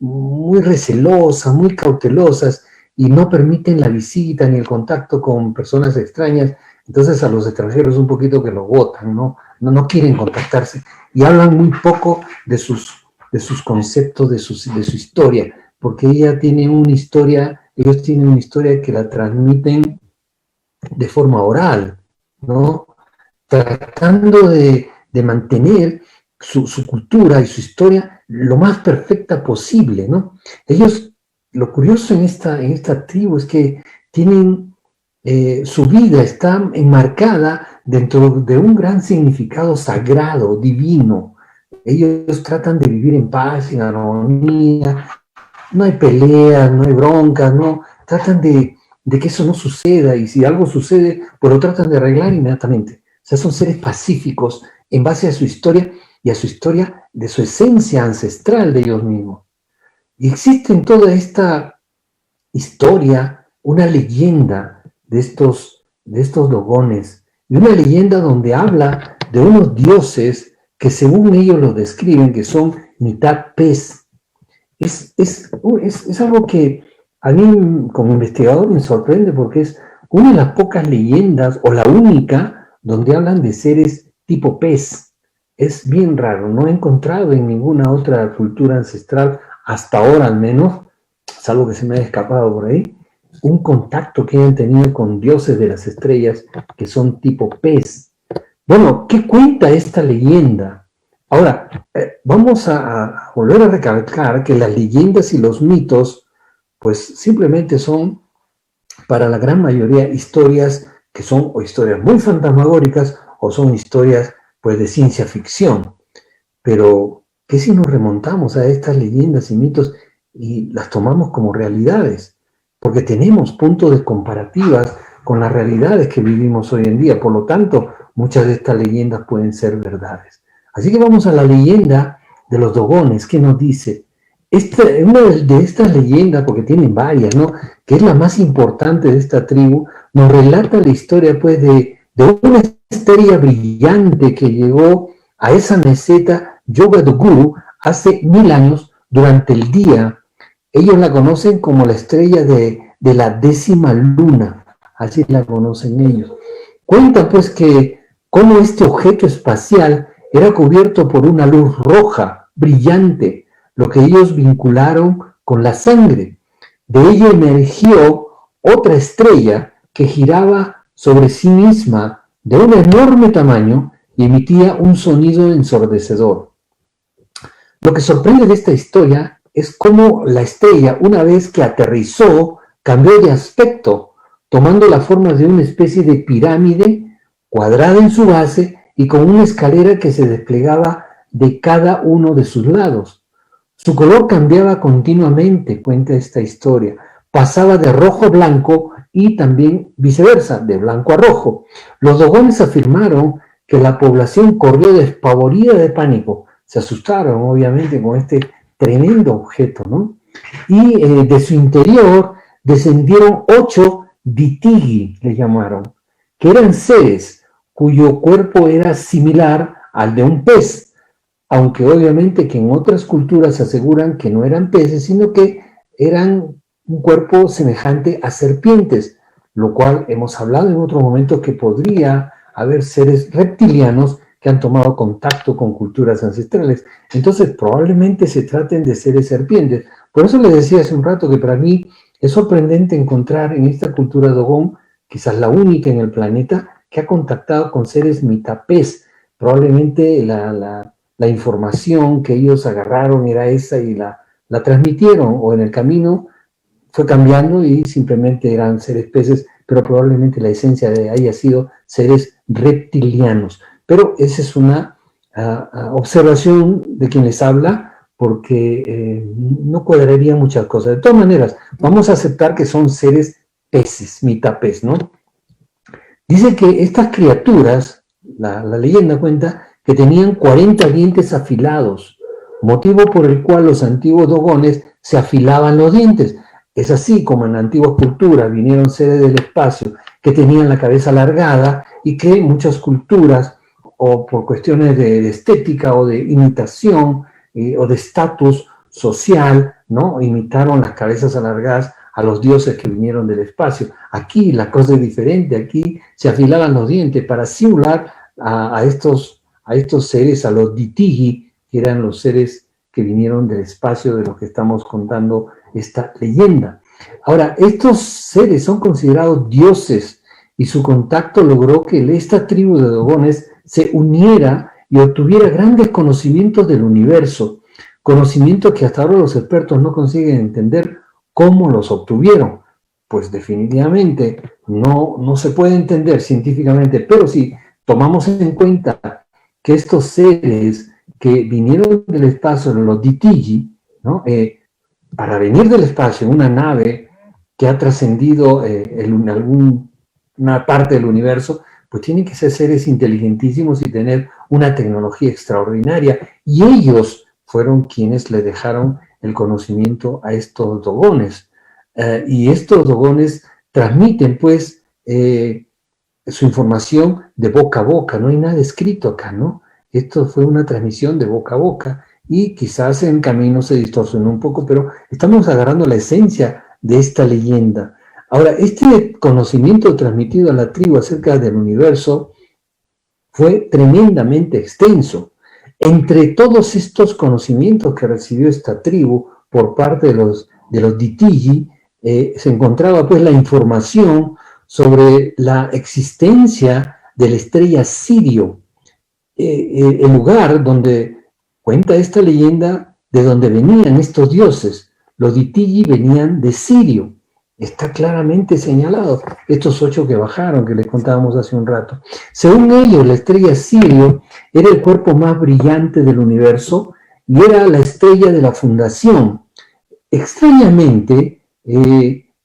A: muy recelosas, muy cautelosas, y no permiten la visita ni el contacto con personas extrañas. Entonces a los extranjeros un poquito que los botan, no quieren contactarse, y hablan muy poco de sus conceptos, de su historia, porque ellos tienen una historia que la transmiten de forma oral, ¿no? Tratando de mantener su cultura y su historia lo más perfecta posible, ¿no? Ellos, lo curioso en esta tribu es que tienen, su vida está enmarcada dentro de un gran significado sagrado, divino. Ellos tratan de vivir en paz, en armonía, no hay peleas, no hay broncas, no, tratan de que eso no suceda, y si algo sucede, pues lo tratan de arreglar inmediatamente. O sea, son seres pacíficos en base a su historia y a su historia de su esencia ancestral de ellos mismos. Y existe en toda esta historia una leyenda de estos dogones, y una leyenda donde habla de unos dioses que según ellos lo describen, que son mitad pez. Es algo que a mí como investigador me sorprende, porque es una de las pocas leyendas, o la única, donde hablan de seres tipo pez. Es bien raro, no he encontrado en ninguna otra cultura ancestral, hasta ahora al menos, salvo que se me haya escapado por ahí, un contacto que hayan tenido con dioses de las estrellas que son tipo pez. Bueno, ¿qué cuenta esta leyenda? Ahora, vamos a volver a recalcar que las leyendas y los mitos, pues simplemente son, para la gran mayoría, historias que son o historias muy fantasmagóricas, o son historias pues de ciencia ficción. Pero, ¿qué si nos remontamos a estas leyendas y mitos y las tomamos como realidades? Porque tenemos puntos de comparativas con las realidades que vivimos hoy en día. Por lo tanto, muchas de estas leyendas pueden ser verdades. Así que vamos a la leyenda de los dogones. ¿Qué nos dice? Una de estas leyendas, porque tienen varias, ¿no?, que es la más importante de esta tribu, nos relata la historia pues de una estrella brillante que llegó a esa meseta Yogaduguru hace 1000 años durante el día. Ellos la conocen como la estrella de la 10ª luna, así la conocen ellos. Cuenta pues que cómo este objeto espacial era cubierto por una luz roja, brillante, lo que ellos vincularon con la sangre. De ella emergió otra estrella que giraba sobre sí misma de un enorme tamaño y emitía un sonido ensordecedor. Lo que sorprende de esta historia es cómo la estrella, una vez que aterrizó, cambió de aspecto, tomando la forma de una especie de pirámide cuadrada en su base y con una escalera que se desplegaba de cada uno de sus lados. Su color cambiaba continuamente, cuenta esta historia. Pasaba de rojo a blanco y también viceversa, de blanco a rojo. Los dogones afirmaron que la población corrió despavorida de pánico. Se asustaron, obviamente, con este tremendo objeto, ¿no? Y de su interior descendieron 8 ditigi, le llamaron, que eran seres cuyo cuerpo era similar al de un pez, aunque obviamente que en otras culturas aseguran que no eran peces, sino que eran un cuerpo semejante a serpientes, lo cual hemos hablado en otro momento que podría haber seres reptilianos que han tomado contacto con culturas ancestrales. Entonces probablemente se traten de seres serpientes. Por eso les decía hace un rato que para mí es sorprendente encontrar en esta cultura dogón, quizás la única en el planeta, que ha contactado con seres mitad pez. Probablemente la información que ellos agarraron era esa y la transmitieron, o en el camino fue cambiando y simplemente eran seres peces, pero probablemente la esencia de haya sido seres reptilianos. Pero esa es una observación de quien les habla, porque no cuadraría muchas cosas. De todas maneras, vamos a aceptar que son seres peces, mitad pez, ¿no? Dice que estas criaturas, la leyenda cuenta, que tenían 40 dientes afilados, motivo por el cual los antiguos dogones se afilaban los dientes. Es así como en la antigua cultura vinieron seres del espacio que tenían la cabeza alargada y que muchas culturas, o por cuestiones de estética o de imitación o de estatus social, ¿no?, imitaron las cabezas alargadas a los dioses que vinieron del espacio. Aquí la cosa es diferente, aquí se afilaban los dientes para simular a estos seres, a los ditigi, que eran los seres que vinieron del espacio de los que estamos contando esta leyenda. Ahora, estos seres son considerados dioses y su contacto logró que esta tribu de dogones se uniera y obtuviera grandes conocimientos del universo, conocimientos que hasta ahora los expertos no consiguen entender cómo los obtuvieron. Pues definitivamente no se puede entender científicamente, pero si tomamos en cuenta que estos seres que vinieron del espacio, los ditigi, ¿no?, para venir del espacio en una nave que ha trascendido en alguna parte del universo, pues tienen que ser seres inteligentísimos y tener una tecnología extraordinaria. Y ellos fueron quienes le dejaron el conocimiento a estos dogones. Y estos dogones transmiten, pues, su información de boca a boca. No hay nada escrito acá, ¿no? Esto fue una transmisión de boca a boca y quizás en camino se distorsionó un poco, pero estamos agarrando la esencia de esta leyenda. Ahora, este conocimiento transmitido a la tribu acerca del universo fue tremendamente extenso. Entre todos estos conocimientos que recibió esta tribu por parte de los ditigi, se encontraba pues la información sobre la existencia de la estrella Sirio, el lugar donde cuenta esta leyenda de donde venían estos dioses. Los ditigi venían de Sirio. Está claramente señalado. Estos 8 que bajaron, que les contábamos hace un rato. Según ellos, la estrella Sirio era el cuerpo más brillante del universo y era la estrella de la fundación. Extrañamente,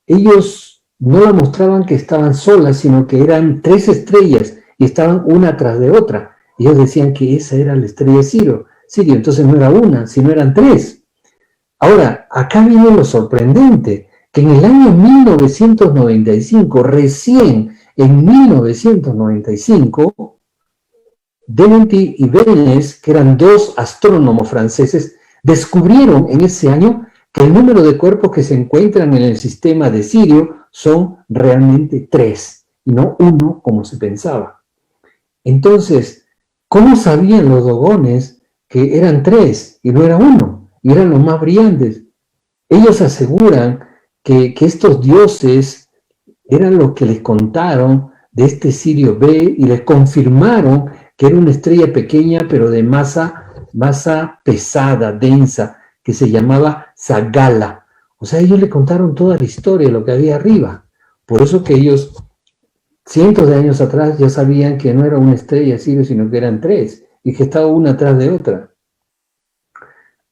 A: ellos no la mostraban que estaban solas, sino que eran 3 estrellas y estaban una tras de otra. Ellos decían que esa era la estrella Sirio. Entonces no era una, sino eran 3. Ahora, acá viene lo sorprendente, que en el año 1995, recién en 1995, Dementi y Bénes, que eran 2 astrónomos franceses, descubrieron en ese año que el número de cuerpos que se encuentran en el sistema de Sirio son realmente 3, y no 1 como se pensaba. Entonces, ¿cómo sabían los dogones que eran 3 y no era 1? Y eran los más brillantes. Ellos aseguran que estos dioses eran los que les contaron de este Sirio B y les confirmaron que era una estrella pequeña pero de masa pesada, densa, que se llamaba Sagala. O sea, ellos le contaron toda la historia de lo que había arriba. Por eso que ellos, cientos de años atrás, ya sabían que no era una estrella Sirio, sino que eran 3, y que estaba una atrás de otra.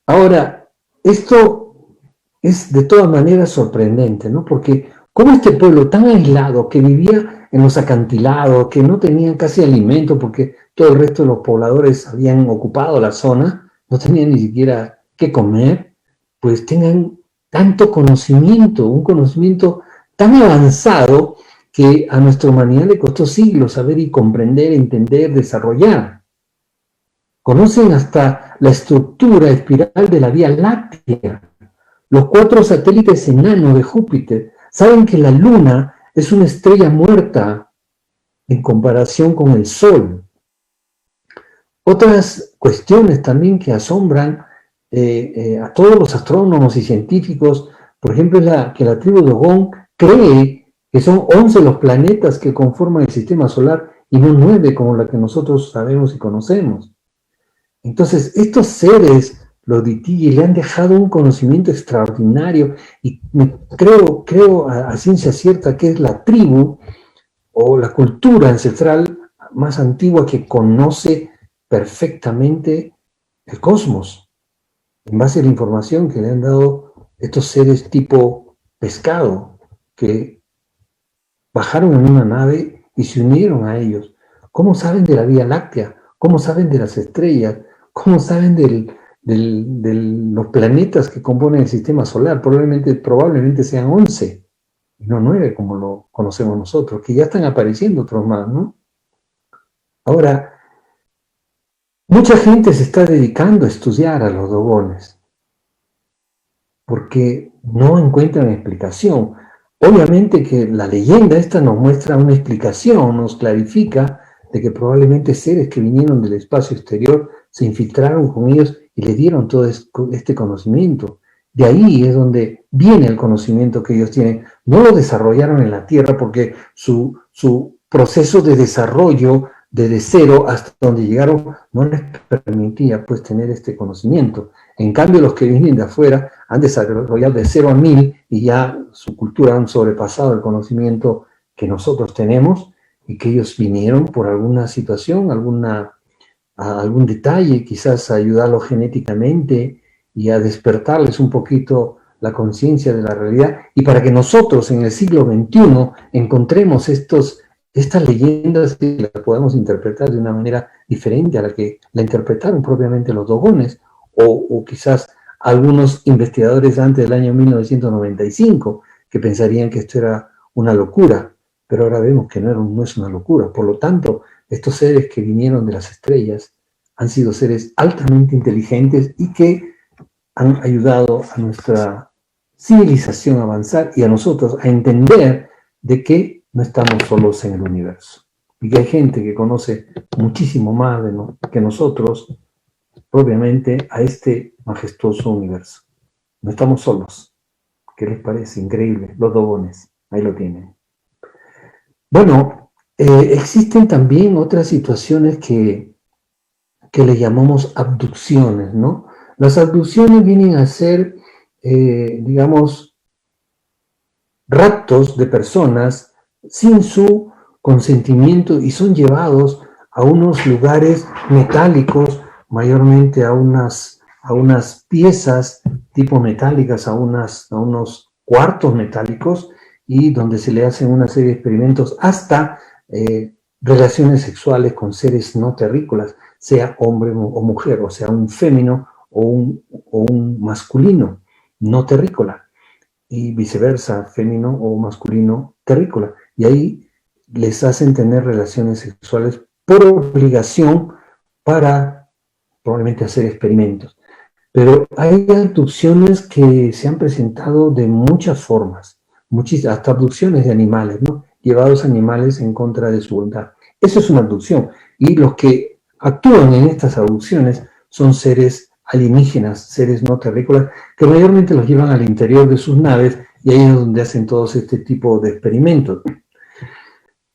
A: Ahora, esto es de todas maneras sorprendente, ¿no? Porque como este pueblo tan aislado, que vivía en los acantilados, que no tenían casi alimento porque todo el resto de los pobladores habían ocupado la zona, no tenían ni siquiera qué comer, pues tengan tanto conocimiento, un conocimiento tan avanzado que a nuestra humanidad le costó siglos saber y comprender, entender, desarrollar. Conocen hasta la estructura espiral de la Vía Láctea, los 4 satélites enanos de Júpiter. Saben que la Luna es una estrella muerta en comparación con el Sol. Otras cuestiones también que asombran a todos los astrónomos y científicos, por ejemplo, es que la tribu Dogón cree que son 11 los planetas que conforman el sistema solar y no 9 como la que nosotros sabemos y conocemos. Entonces, estos seres, los Ditigi, le han dejado un conocimiento extraordinario y creo a ciencia cierta que es la tribu o la cultura ancestral más antigua que conoce perfectamente el cosmos, en base a la información que le han dado estos seres tipo pescado, que bajaron en una nave y se unieron a ellos. ¿Cómo saben de la Vía Láctea? ¿Cómo saben de las estrellas? ¿Cómo saben de los planetas que componen el sistema solar? Probablemente sean 11, y no 9 como lo conocemos nosotros, que ya están apareciendo otros más, ¿no? Ahora, mucha gente se está dedicando a estudiar a los dogones, porque no encuentran explicación. Obviamente que la leyenda esta nos muestra una explicación, nos clarifica de que probablemente seres que vinieron del espacio exterior se infiltraron con ellos y le dieron todo este conocimiento. De ahí es donde viene el conocimiento que ellos tienen. No lo desarrollaron en la Tierra porque su proceso de desarrollo desde cero hasta donde llegaron no les permitía pues tener este conocimiento. En cambio, los que vienen de afuera han desarrollado de 0 a 1000 y ya su cultura han sobrepasado el conocimiento que nosotros tenemos, y que ellos vinieron por alguna situación, algún detalle, quizás a ayudarlos genéticamente y a despertarles un poquito la conciencia de la realidad, y para que nosotros en el siglo XXI encontremos estas leyendas y las podamos interpretar de una manera diferente a la que la interpretaron propiamente los dogones, o quizás algunos investigadores antes del año 1995 que pensarían que esto era una locura, pero ahora vemos que no es una locura. Por lo tanto, estos seres que vinieron de las estrellas han sido seres altamente inteligentes y que han ayudado a nuestra civilización a avanzar y a nosotros a entender de que no estamos solos en el universo y que hay gente que conoce muchísimo más que nosotros, propiamente, a este majestuoso universo. No estamos solos. ¿Qué les parece? Increíble. Los dogones. Ahí lo tienen. Bueno, existen también otras situaciones que le llamamos abducciones, ¿no? Las abducciones vienen a ser, digamos, raptos de personas sin su consentimiento y son llevados a unos lugares metálicos, mayormente a unas piezas tipo metálicas, a unos cuartos metálicos, y donde se le hacen una serie de experimentos hasta relaciones sexuales con seres no terrícolas, sea hombre o mujer, o sea, un fémino o un masculino no terrícola, y viceversa, fémino o masculino terrícola. Y ahí les hacen tener relaciones sexuales por obligación para probablemente hacer experimentos. Pero hay abducciones que se han presentado de muchas formas, hasta abducciones de animales, ¿no? Llevados animales en contra de su voluntad. Eso es una abducción. Y los que actúan en estas abducciones son seres alienígenas, seres no terrícolas, que mayormente los llevan al interior de sus naves y ahí es donde hacen todos este tipo de experimentos.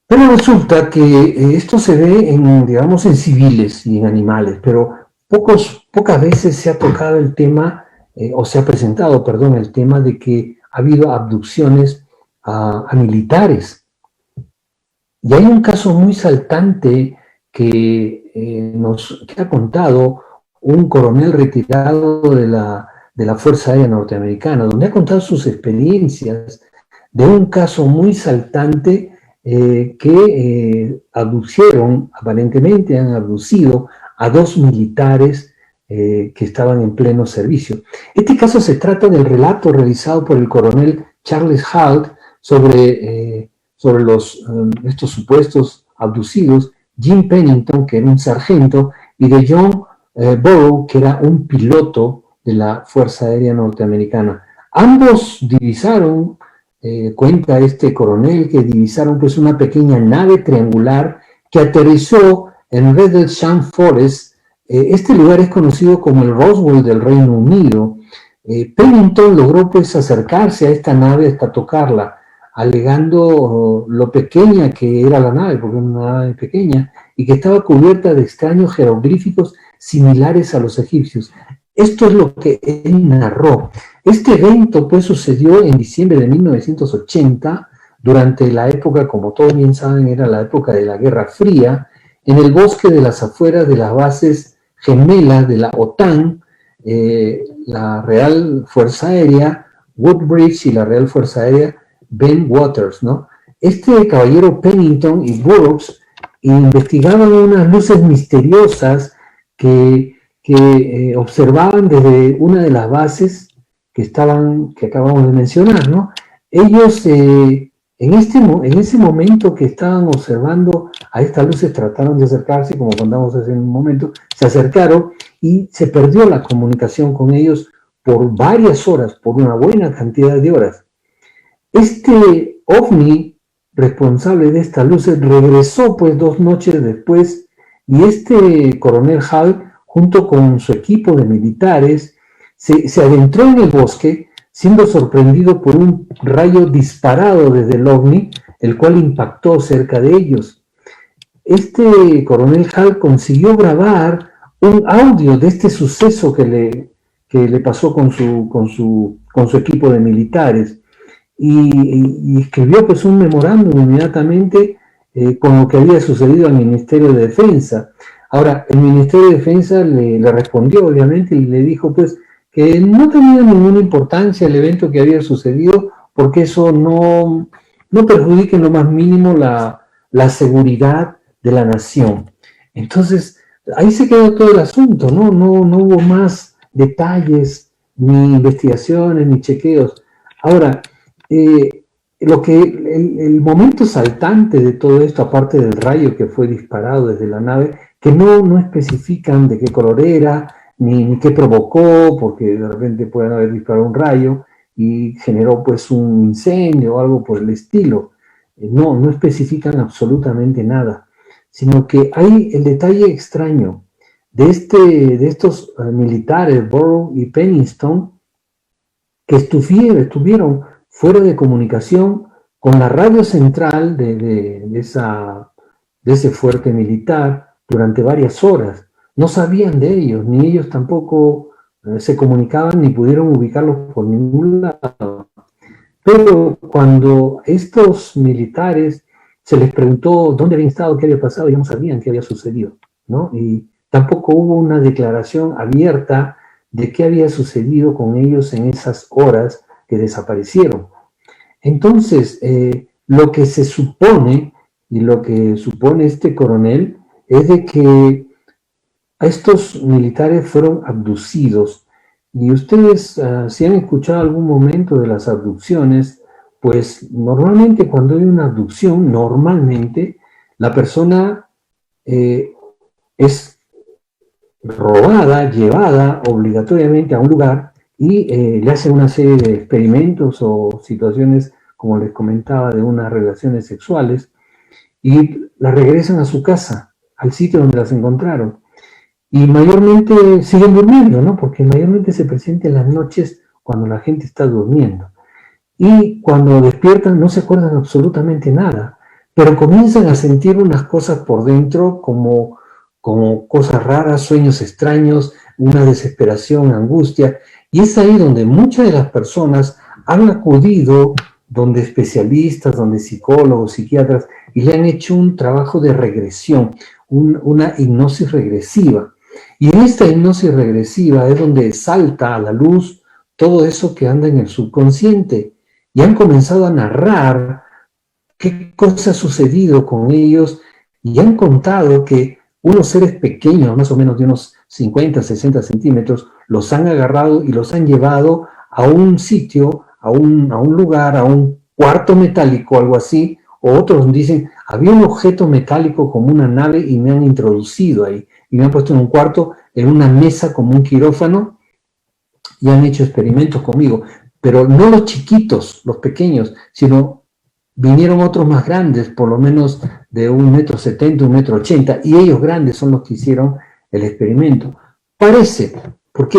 A: Pero resulta que esto se ve en, digamos, en civiles y en animales, pero pocas veces se ha tocado el tema, o se ha presentado, perdón, el tema de que ha habido abducciones a militares. Y hay un caso muy saltante que ha contado un coronel retirado de la Fuerza Aérea Norteamericana, donde ha contado sus experiencias de un caso muy saltante abducieron, aparentemente han abducido a 2 militares que estaban en pleno servicio. Este caso se trata del relato realizado por el coronel Charles Halt sobre estos supuestos abducidos, Jim Pennington, que era un sargento, y de John Burrow, que era un piloto de la Fuerza Aérea Norteamericana. Ambos divisaron, cuenta este coronel, que divisaron pues una pequeña nave triangular que aterrizó en Rendlesham Forest. Este lugar es conocido como el Roswell del Reino Unido. Pennington logró pues acercarse a esta nave hasta tocarla, alegando lo pequeña que era la nave, porque era una nave pequeña, y que estaba cubierta de extraños jeroglíficos similares a los egipcios. Esto es lo que él narró. Este evento pues sucedió en diciembre de 1980, durante la época, como todos bien saben, era la época de la Guerra Fría, en el bosque de las afueras de las bases gemelas de la OTAN, la Real Fuerza Aérea Woodbridge y la Real Fuerza Aérea Ben Waters, ¿no? Este caballero Pennington y Burroughs investigaban unas luces misteriosas que observaban desde una de las bases que acabamos de mencionar, ¿no? Ellos en ese momento que estaban observando a estas luces, trataron de acercarse, como contamos hace un momento, se acercaron y se perdió la comunicación con ellos por varias horas, por una buena cantidad de horas. Este ovni responsable de estas luces regresó pues 2 noches después, y este coronel Hall, junto con su equipo de militares, se adentró en el bosque, siendo sorprendido por un rayo disparado desde el ovni, el cual impactó cerca de ellos. Este coronel Hall consiguió grabar un audio de este suceso que le pasó con su equipo de militares, y escribió pues un memorándum inmediatamente con lo que había sucedido al Ministerio de Defensa. Ahora, el Ministerio de Defensa le respondió, obviamente, y le dijo pues que no tenía ninguna importancia el evento que había sucedido, porque eso no perjudica en lo más mínimo la seguridad de la nación. Entonces, ahí se quedó todo el asunto, ¿no? No hubo más detalles, ni investigaciones, ni chequeos. Ahora, el momento saltante de todo esto, aparte del rayo que fue disparado desde la nave, que no especifican de qué color era, ni qué provocó, porque de repente pueden haber disparado un rayo y generó pues un incendio o algo por el estilo. No especifican absolutamente nada, sino que hay el detalle extraño de estos militares, Burrow y Pennington, que estuvieron fuera de comunicación con la radio central de ese fuerte militar durante varias horas. No sabían de ellos, ni ellos tampoco se comunicaban ni pudieron ubicarlos por ningún lado. Pero cuando estos militares se les preguntó dónde habían estado, qué había pasado, ya no sabían qué había sucedido, ¿no? Y tampoco hubo una declaración abierta de qué había sucedido con ellos en esas horas que desaparecieron. Entonces, lo que se supone, y lo que supone este coronel, es de que estos militares fueron abducidos. Y ustedes, si han escuchado algún momento de las abducciones, pues normalmente cuando hay una abducción, normalmente la persona es robada, llevada obligatoriamente a un lugar y le hacen una serie de experimentos o situaciones, como les comentaba, de unas relaciones sexuales y la regresan a su casa, al sitio donde las encontraron. Y mayormente siguen durmiendo, ¿no? Porque mayormente se presenta en las noches cuando la gente está durmiendo. Y cuando despiertan no se acuerdan absolutamente nada, pero comienzan a sentir unas cosas por dentro como cosas raras, sueños extraños, una desesperación, angustia. Y es ahí donde muchas de las personas han acudido donde especialistas, donde psicólogos, psiquiatras, y le han hecho un trabajo de regresión, una hipnosis regresiva. Y en esta hipnosis regresiva es donde salta a la luz todo eso que anda en el subconsciente y han comenzado a narrar qué cosa ha sucedido con ellos y han contado que unos seres pequeños, más o menos de unos 50, 60 centímetros, los han agarrado y los han llevado a un sitio, a un lugar, a un cuarto metálico, algo así, o otros dicen, había un objeto metálico como una nave y me han introducido ahí, y me han puesto en un cuarto, en una mesa como un quirófano, y han hecho experimentos conmigo, pero no los chiquitos, los pequeños, sino vinieron otros más grandes, por lo menos de 1,70 m, 1,80 m, y ellos grandes son los que hicieron el experimento. Parece, porque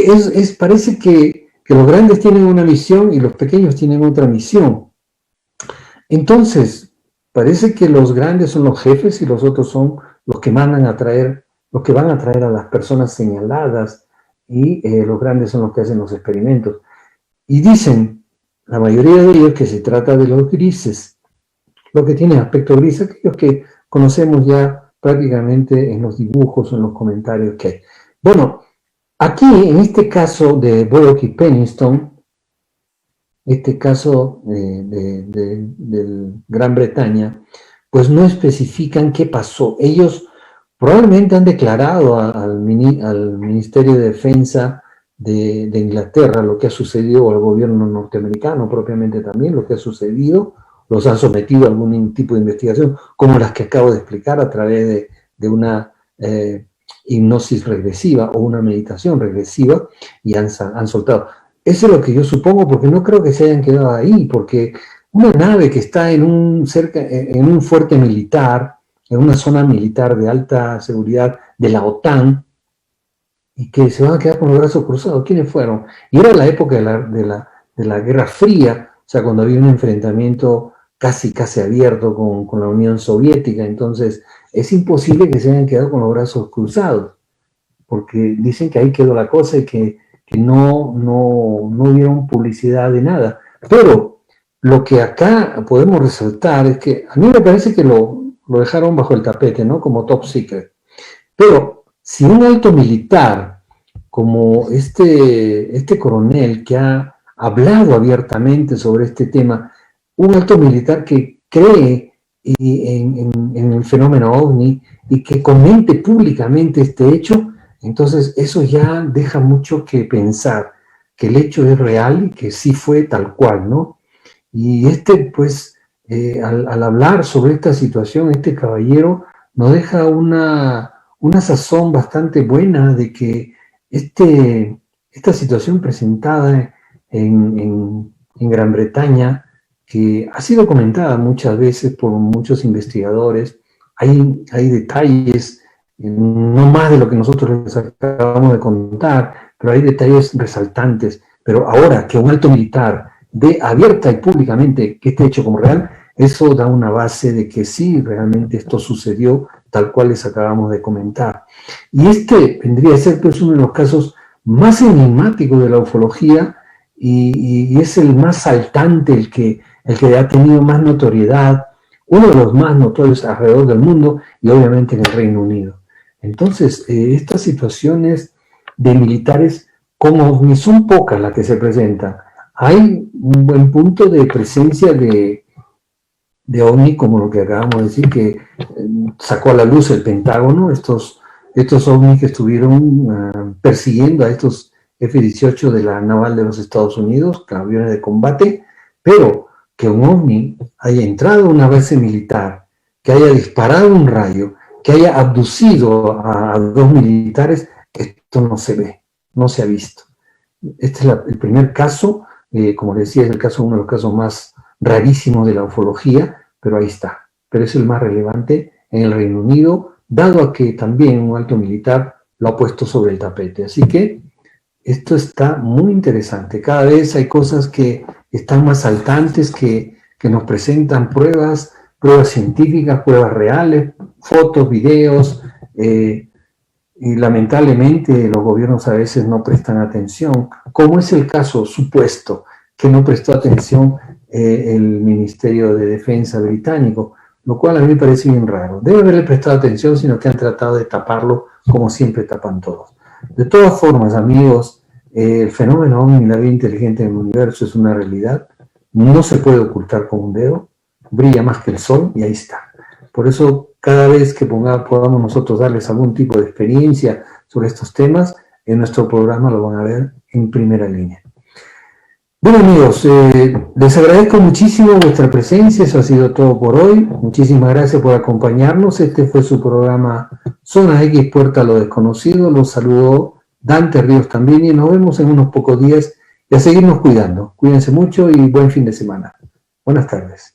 A: parece que los grandes tienen una misión y los pequeños tienen otra misión. Entonces, parece que los grandes son los jefes y los otros son los que mandan a traer, los que van a traer a las personas señaladas, y los grandes son los que hacen los experimentos. Y dicen, la mayoría de ellos, que se trata de los grises, lo que tiene aspecto gris, aquellos que conocemos ya prácticamente en los dibujos o en los comentarios que hay. Bueno, aquí en este caso de Bullock y Penniston, este caso de Gran Bretaña, pues no especifican qué pasó. Ellos probablemente han declarado al Ministerio de Defensa de Inglaterra lo que ha sucedido, o al gobierno norteamericano propiamente también lo que ha sucedido, los han sometido a algún tipo de investigación, como las que acabo de explicar a través de una hipnosis regresiva o una meditación regresiva, y han soltado. Eso es lo que yo supongo, porque no creo que se hayan quedado ahí, porque una nave que está en un fuerte militar, en una zona militar de alta seguridad de la OTAN, y que se van a quedar con los brazos cruzados, ¿quiénes fueron? Y era la época de la Guerra Fría, o sea, cuando había un enfrentamiento casi abierto con la Unión Soviética. Entonces es imposible que se hayan quedado con los brazos cruzados, porque dicen que ahí quedó la cosa y que no dieron publicidad de nada. Pero lo que acá podemos resaltar es que a mí me parece que lo dejaron bajo el tapete, ¿no? Como top secret. Pero si un alto militar, como este coronel que ha hablado abiertamente sobre este tema, un alto militar que cree en el fenómeno OVNI y que comente públicamente este hecho, entonces eso ya deja mucho que pensar, que el hecho es real y que sí fue tal cual, ¿no? Y pues, al hablar sobre esta situación, este caballero nos deja una sazón bastante buena de que esta situación presentada en Gran Bretaña, que ha sido comentada muchas veces por muchos investigadores, hay detalles, no más de lo que nosotros les acabamos de contar, pero hay detalles resaltantes. Pero ahora que un alto militar dé abierta y públicamente que esté hecho como real, eso da una base de que sí, realmente esto sucedió tal cual les acabamos de comentar. Y vendría a ser pues uno de los casos más enigmáticos de la ufología, y es el más saltante, el que ha tenido más notoriedad, uno de los más notorios alrededor del mundo y obviamente en el Reino Unido. Entonces, estas situaciones de militares con OVNI son pocas las que se presentan. Hay un buen punto de presencia de OVNI, como lo que acabamos de decir, que sacó a la luz el Pentágono, estos OVNI que estuvieron persiguiendo a estos F-18 de la naval de los Estados Unidos, aviones de combate, pero que un OVNI haya entrado a una base militar, que haya disparado un rayo, que haya abducido a 2 militares, esto no se ve, no se ha visto. Este es el primer caso, como les decía, es uno de los casos más rarísimos de la ufología, pero ahí está. Pero es el más relevante en el Reino Unido, dado a que también un alto militar lo ha puesto sobre el tapete. Así que esto está muy interesante. Cada vez hay cosas que están más saltantes, que nos presentan pruebas científicas, pruebas reales, fotos, videos, y lamentablemente los gobiernos a veces no prestan atención, como es el caso supuesto que no prestó atención el Ministerio de Defensa británico, lo cual a mí me parece bien raro. Debe haberle prestado atención, sino que han tratado de taparlo como siempre tapan todos. De todas formas, amigos, el fenómeno OVNI, la vida inteligente en el universo, es una realidad, no se puede ocultar con un dedo, brilla más que el sol y ahí está. Por eso, cada vez que podamos nosotros darles algún tipo de experiencia sobre estos temas, en nuestro programa lo van a ver en primera línea. Bueno, amigos, les agradezco muchísimo vuestra presencia. Eso ha sido todo por hoy. Muchísimas gracias por acompañarnos. Este fue su programa Zona X, Puerta a lo Desconocido. Los saludó Dante Ríos también y nos vemos en unos pocos días y a seguirnos cuidando. Cuídense mucho y buen fin de semana. Buenas tardes.